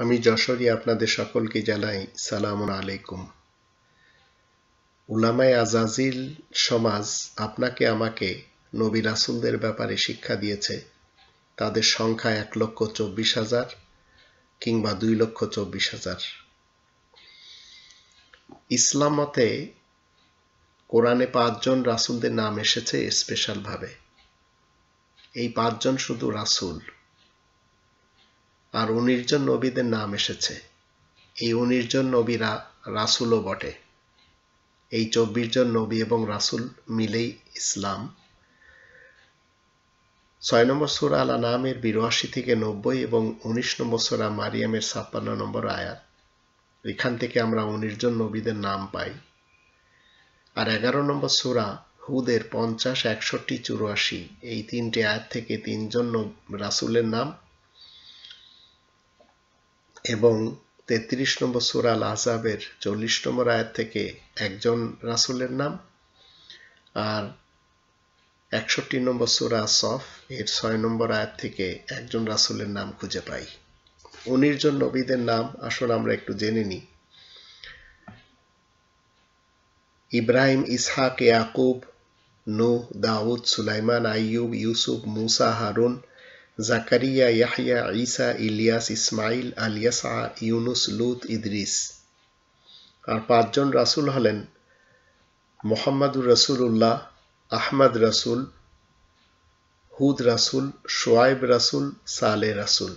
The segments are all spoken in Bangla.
আমি যশোরী আপনাদের সকলকে জানাই সালামুন আলাইকুম। উলামায়ে আজাজিল সমাজ আপনাকে আমাকে নবী রাসূলদের ব্যাপারে শিক্ষা দিয়েছে। তাদের সংখ্যা 1,24,000 কিংবা 2,24,000। ইসলাম মতে কোরআনে 5 জন রাসূলদের নাম এসেছে স্পেশাল ভাবে। এই 5 জন শুধু রাসূল, আর 19 জন নবীদের নাম এসেছে। এই 19 জন নবীরা রাসূলও বটে। এই 24 জন নবী এবং রাসূল মিলেই ইসলাম। 6 নম্বর সূরা আল-আনআমের 82 থেকে 90 এবং 19 নম্বর সূরা মারিয়ামের 56 নম্বর আয়াত। এখান থেকে আমরা 19 জন নবীদের নাম পাই। আর 11 নম্বর সূরা হুদের 50, 61, 84 এই 3টে আয়াত থেকে 3 জন রাসূলের নাম এবং 33 নম্বর সূরা আল-আহজাবের 40 নম্বর আয়াত থেকে একজন রাসূলের নাম, আর 61 নম্বর সূরা সফ এর 6 নম্বর আয়াত থেকে একজন রাসূলের নাম খুঁজে পাই। 19 জন নবীদের নাম আসুন আমরা একটু জেনে নিই। ইব্রাহিম, ইসহাক, ইয়াকুব, নূহ, দাউদ, সুলাইমান, আইয়ুব, ইউসুফ, মুসা, হারুন, জাকারিয়া, ইয়াহইয়া, ঈসা, ইলিয়াস, ইসমাইল, আল-ইয়াসা, ইউনুস, লূত, ইদ্রিস। আর 5 জন রাসূল হলেন মুহাম্মাদুর রাসূলুল্লাহ, আহমদ রাসূল, হুদ রাসূল, শুআয়ব রাসূল, সালেহ রাসূল।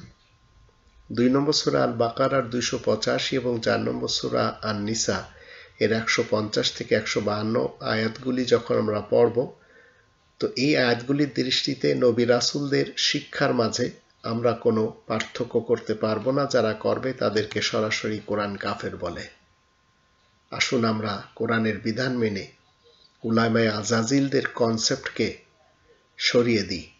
2 নম্বর সূরা আল-বাকারার 285 এবং 4 নম্বর সূরা আন-নিসা এর 150 থেকে 152 আয়াতগুলি যখন আমরা পড়ব, তো এই আয়াতগুলির দৃষ্টিতে নবী রাসূলদের শিক্ষার মাঝে আমরা কোনো পার্থক্য করতে পারবো না। যারা করবে তাদেরকে সরাসরি কোরআন কাফের বলে। আসুন আমরা কোরআনের বিধান মেনে উলামায়ে আজাজিলদের কনসেপ্টকে সরিয়ে দিই।